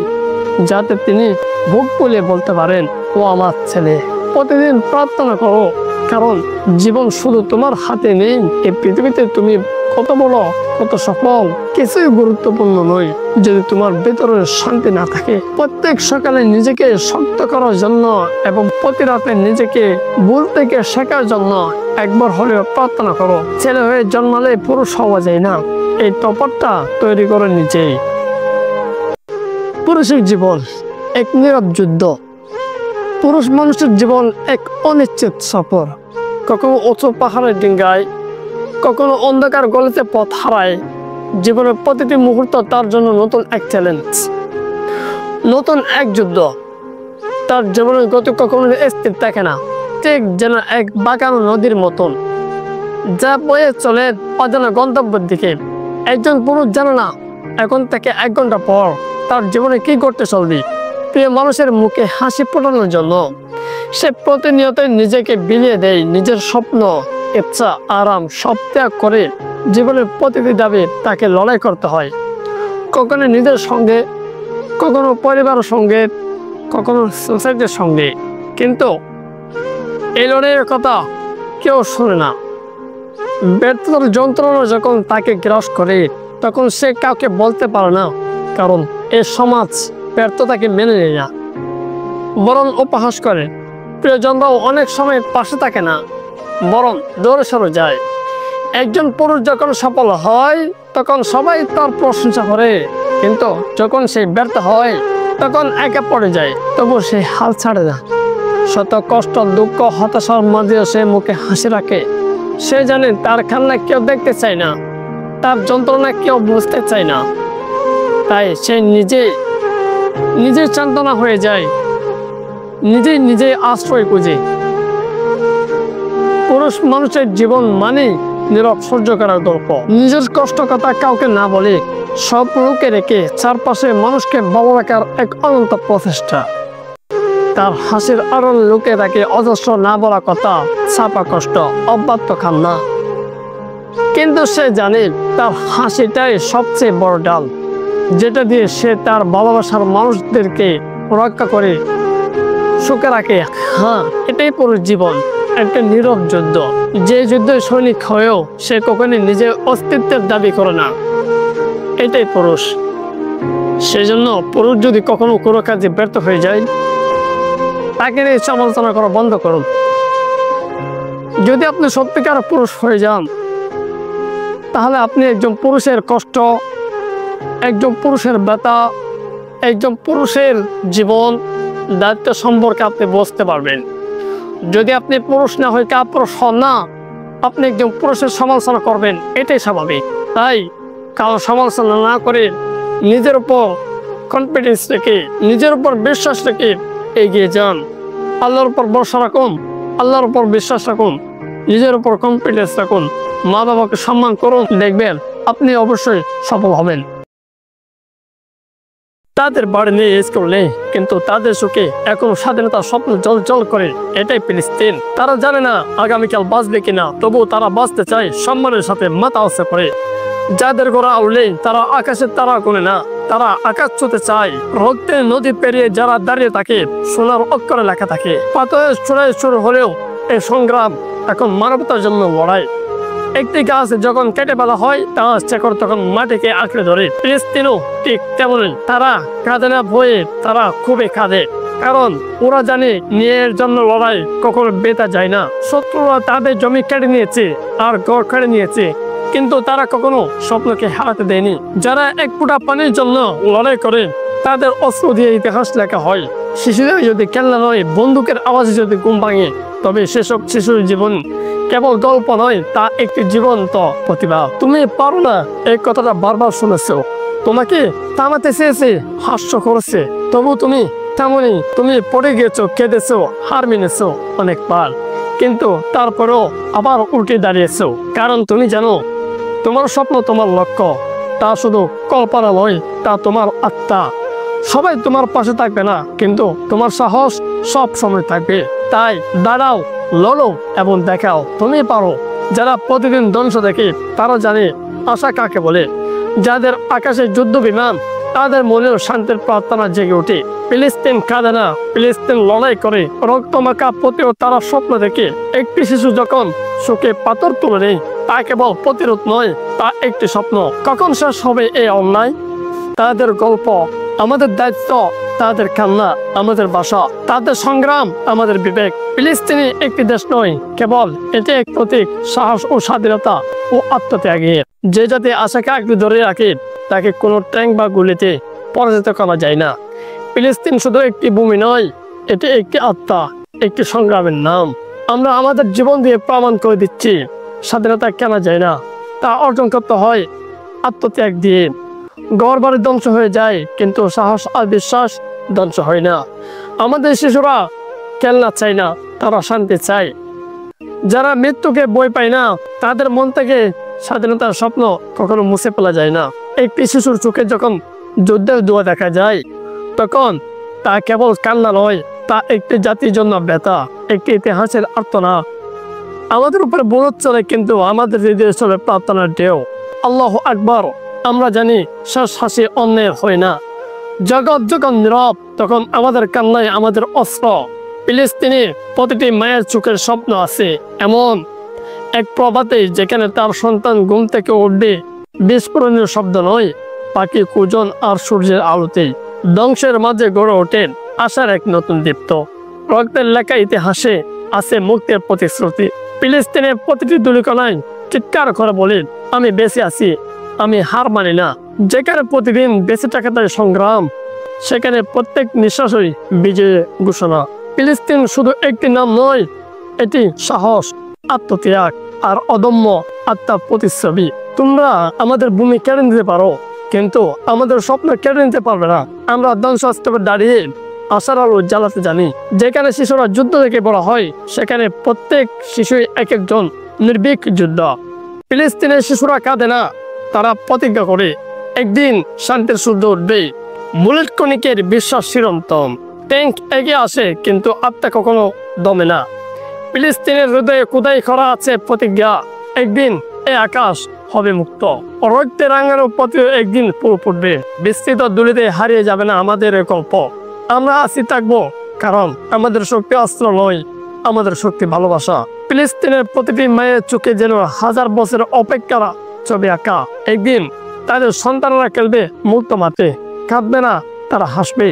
যাতে তিনি বুক ফুলিয়ে বলতে পারেন, ও আমার ছেলে। প্রতিদিন প্রার্থনা করো, কারণ জীবন শুধু তোমার হাতে নেই। এই পৃথিবীতে তুমি কত বড়, কত সফল, কিছুই গুরুত্বপূর্ণ নয় যদি তোমার ভেতরে শান্তি না থাকে। প্রত্যেক সকালে নিজেকে শক্ত করার জন্য এবং প্রতি রাতে নিজেকে ভুল থেকে শেখার জন্য একবার হলেও প্রার্থনা করো। ছেলে হয়ে জন্মালে পুরুষ হওয়া যায় না, এই টপারটা তৈরি করে নিজেই। পুরুষের জীবন এক নীরব যুদ্ধ। পুরুষ মানুষের জীবন এক অনিশ্চিত সফর। কখনো উঁচু পাহাড়ের ডিঙ্গায়, কখনো অন্ধকার গলিতে পথ হারায়। জীবনের প্রতিটি মুহূর্ত তার জন্য নতুন এক চ্যালেঞ্জ, নতুন এক যুদ্ধ। তার জীবনের গতি কখনো স্থির থাকে না, ঠিক যেন এক বাঁকানো নদীর মতন যা বয়ে চলে অজানা গন্তব্যের দিকে। একজন পুরুষ জানে না এখন থেকে 1 ঘন্টা পর তার জীবনে কি ঘটতে চলবে। প্রিয় মানুষের মুখে হাসি ফোটানোর জন্য সে প্রতিনিয়ত নিজেকে বিলিয়ে দেয়। নিজের স্বপ্ন, ইচ্ছা, আরাম সব ত্যাগ করে জীবনের প্রতিটি দাবি তাকে লড়াই করতে হয়। কখনো নিজের সঙ্গে, কখনো পরিবারের সঙ্গে, কখনো সোসাইটির সঙ্গে। কিন্তু এই লড়াইয়ের কথা কেউ শোনে না। ব্যর্থতার যন্ত্রণা যখন তাকে গ্রাস করে তখন সে কাউকে বলতে পারে না, কারণ এই সমাজ ব্যর্থতাকে মেনে নেয় না, বরং উপহাস করে। প্রিয়জনরাও অনেক সময় পাশে থাকে না, বরং দৌড়ে সরে যায়। একজন পুরুষ যখন সফল হয় তখন সবাই তার প্রশংসা করে, কিন্তু যখন সে ব্যর্থ হয় তখন একা পড়ে যায়। তবু সে হাল ছাড়ে না। শত কষ্ট, দুঃখ, হতাশার মাঝেও সে মুখে হাসি রাখে। সে জানে তার কান্না কেউ দেখতে চায় না, তার যন্ত্রণা কেউ বুঝতে চায় না। তাই সে নিজে সান্ত্বনা হয়ে যায়, নিজে আশ্রয় খুঁজে। পুরুষ মানুষের জীবন মানে নীরব সহ্য করার গল্প। নিজের কষ্ট কথা কাউকে না বলে সব লোকে রেখে চারপাশে মানুষকে ভালো রাখার এক অনন্ত প্রচেষ্টা। তার হাসির আড়াল লোকে রাখে অজস্র না বলা কথা, ছাপা কষ্ট, অব্যাহত কান্না। কিন্তু সে জানে তার হাসিটাই সবচেয়ে বড় ডাল, যেটা দিয়ে সে তার ভালোবাসার মানুষদেরকে রক্ষা করে, সুখে রাখে। হ্যাঁ, এটাই পুরুষ জীবন, একটা নীরব যুদ্ধ। যে যুদ্ধে সৈনিক হয়েও সে কখনই নিজের অস্তিত্বের দাবি করে না। এটাই পুরুষ। সেজন্য পুরুষ যদি কখনো কোনো কাজে ব্যর্থ হয়ে যায় তাকে নিয়ে সমালোচনা করা বন্ধ করুন। যদি আপনি সত্যিকার পুরুষ হয়ে যান তাহলে আপনি একজন পুরুষের কষ্ট, একজন পুরুষের ব্যথা, একজন পুরুষের জীবন, দায়িত্ব সম্পর্কে আপনি বুঝতে পারবেন। যদি আপনি পুরুষ না হয়ে কাপুরুষ হন না, আপনি একজন পুরুষের সমালোচনা করবেন, এটাই স্বাভাবিক। তাই কারো সমালোচনা না করে নিজের উপর কনফিডেন্স রেখে, নিজের উপর বিশ্বাস রেখে এগিয়ে যান। আল্লাহর উপর ভরসা রাখুন, আল্লাহর উপর বিশ্বাস রাখুন, নিজের উপর কনফিডেন্স রাখুন, মা বাবাকে সম্মান করুন। দেখবেন আপনি অবশ্যই সফল হবেন। তাদের বাড়ি নেই, স্কুল নেই, কিন্তু তাদের চোখে এখনো স্বাধীনতার স্বপ্ন জল জল করে। এটাই ফিলিস্তিন। তারা জানে না আগামীকাল বাঁচবে কিনা, তবুও তারা বাঁচতে চায় সম্মানের সাথে, মাথা উঁচু করে। যাদের ঘোড়া উড়লেই তারা আকাশের তারা গোনে না, তারা আকাশ ছুঁতে চায়। রক্তের নদী পেরিয়ে যারা দাঁড়িয়ে থাকে সোনার অক্ষরে লেখা থাকে। পাথরের চূড়ায় শুরু হলেও এই সংগ্রাম এখন মানবতার জন্য লড়াই। একটি গাছ যখন কেটে ফেলা হয় তার শেকড় তখন মাটিকে আঁকড়ে ধরে। ফিলিস্তিনও ঠিক তেমনই, তারা কাঁদে না ভয়ে, তারা খুবই কাঁদে, কারণ ওরা জানে ন্যায়ের জন্য লড়াই কখনো বেতা যায় না। শত্রুরা তাদের জমি কেড়ে নিয়েছে আর গড় কেড়ে নিয়েছে, কিন্তু তারা কখনো স্বপ্নকে হারাতে দেয়নি। যারা এক ফোঁটা পানির জন্য লড়াই করে তাদের অস্ত্র দিয়ে ইতিহাস লেখা হয়। শিশুরা যদি খেলনা নয়, বন্দুকের আওয়াজে যদি ঘুম ভাঙে, তবে সেসব শিশুর জীবন কেবল গল্প নয়, তা একটি জীবন্ত প্রতিভা। তুমি পারো না এই কথাটা বারবার শুনেছো, তোমাকে থামাতে চেয়েছে, হাস্য করেছে, তবু তুমি তেমনই। তুমি পড়ে গিয়েছো, কেঁদেছো, হার মেনেছো অনেকবার, কিন্তু তারপরেও আবার উল্টে দাঁড়িয়েছো, কারণ তুমি জানো তোমার স্বপ্ন, তোমার লক্ষ্য, তা শুধু কল্পনা নয়, তা তোমার আত্মা। সবাই তোমার পাশে থাকবে না, কিন্তু তোমার সাহস সব সময় থাকবে। তাই দাঁড়াও, লড়ো এবং দেখাও তুমি পারো। যারা প্রতিদিন ধ্বংস দেখে তারা জানে আশা কাকে বলে। যাদের আকাশে যুদ্ধ বিমান, তাদের মনেও শান্তির প্রার্থনা জেগে ওঠে। ফিলিস্তিন কাঁদে না, ফিলিস্তিন লড়াই করে। রক্তমাখা পথেও তারা স্বপ্ন দেখে। একটি শিশু যখন চোখে পাথর তুলে নেয়, তা কেবল প্রতিরোধ নয়, তা একটি স্বপ্ন। কখন শেষ হবে এই অন্যায়? তাদের গল্প আমাদের দায়িত্ব, তাদের কান্না আমাদের ভাষা, তাদের সংগ্রাম আমাদের বিবেক। ফিলিস্তিনি একটি দেশ নয় কেবল, এটি এক প্রতীক সাহস ও স্বাধীনতা ও আত্মত্যাগের। যে জাতি আশাকে আঁকড়ে ধরে রাখে তাকে কোনো ট্যাঙ্ক বা গুলিতে পরাজিত করা যায় না। ফিলিস্তিন শুধু একটি ভূমি নয়, এটি একটি আত্মা, একটি সংগ্রামের নাম। আমরা আমাদের জীবন দিয়ে প্রমাণ করে দিচ্ছি স্বাধীনতা কেনা যায় না, তা অর্জন করতে হয় আত্মত্যাগ দিয়ে। ঘরবাড়ি ধ্বংস হয়ে যায়, কিন্তু সাহস আর বিশ্বাস ধ্বংস হয় না। আমাদের শিশুরা খেলনা চায় না, তারা শান্তি চায়। যারা মৃত্যুকে ভয় পায় না, তাদের মন থেকে স্বাধীনতার স্বপ্ন কখনো মুছে ফেলা যায় না। একটি শিশুর চোখে যখন যুদ্ধের দোয়া দেখা যায়, তখন তা কেবল কান্না নয়, তা একটি জাতির জন্য ব্যথা, একটি ইতিহাসের আর্তনাদ। আমাদের উপরে বোঝ চলে, কিন্তু আমাদের হৃদয়ে চলে প্রার্থনার ঢেউ। আল্লাহু আকবার। আমরা জানি শেষ হাসি অন্যের হয় না। জগৎ যখন নীরব, তখন আমাদের কান্নায় আমাদের অস্ত্র। ফিলিস্তিনে প্রতিটি মায়ের চোখের স্বপ্ন আছে এমন এক প্রভাতে, যেখানে তার সন্তান ঘুম থেকে উঠবে বিস্ফোরণের শব্দ নয়, পাখি কুজন আর সূর্যের আলোতে। ধ্বংসের মাঝে গড়ে ওঠেন আশার এক নতুন দীপ্ত। রক্তের লেখা ইতিহাসে আছে মুক্তির প্রতিশ্রুতি। ফিলিস্তিনের প্রতিটি ধূলিকণায় চিৎকার করে বলেন, আমি বেঁচে আছি, আমি হার মানি না। যেখানে প্রতিদিন বেঁচে থাকার সংগ্রাম, সেখানে প্রত্যেক নিঃশ্বাসই বিজয়ের ঘোষণা। ফিলিস্তিন শুধু একটি নাম নয়, এটি সাহস, আত্মত্যাগ আর অদম্য আত্মার প্রতিচ্ছবি। তোমরা আমাদের ভূমি কেড়ে নিতে পারো, কিন্তু আমাদের স্বপ্ন কেড়ে নিতে পারবে না। আমরা ধ্বংসস্তূপে দাঁড়িয়ে আশার আলো জ্বালাতে জানি। যেখানে শিশুরা যুদ্ধ থেকে বড় হয়, সেখানে প্রত্যেক শিশুই এক একজন নির্ভীক যোদ্ধা। ফিলিস্তিনের শিশুরা কাঁদে না, তারা প্রতিজ্ঞা করে একদিন শান্তির সূর্য উঠবে। বুলেট কণিকের বিশ্বাস চিরন্তন। ট্যাঙ্ক এগিয়ে আসে, কিন্তু আত্মা কখনো দমে না। ফিলিস্তিনের হৃদয়ে খোদাই করা আছে প্রতিজ্ঞা, একদিন এই আকাশ হবে মুক্ত। রক্তে রাঙানো পথে একদিন পুরো ফুটবে। বিস্তৃত দূরিতে হারিয়ে যাবে না আমাদের এই গল্প। আমরা আছি, থাকবো, কারণ আমাদের শক্তি অস্ত্র নয়, আমাদের শক্তি ভালোবাসা। ফিলিস্তিনের প্রতিটি মায়ের চোখে যেন হাজার বছরের অপেক্ষার ছবি আঁকা। একদিন তাদের সন্তানরা খেলবে মুক্ত মাঠে, কাঁদবে না, তারা হাসবে।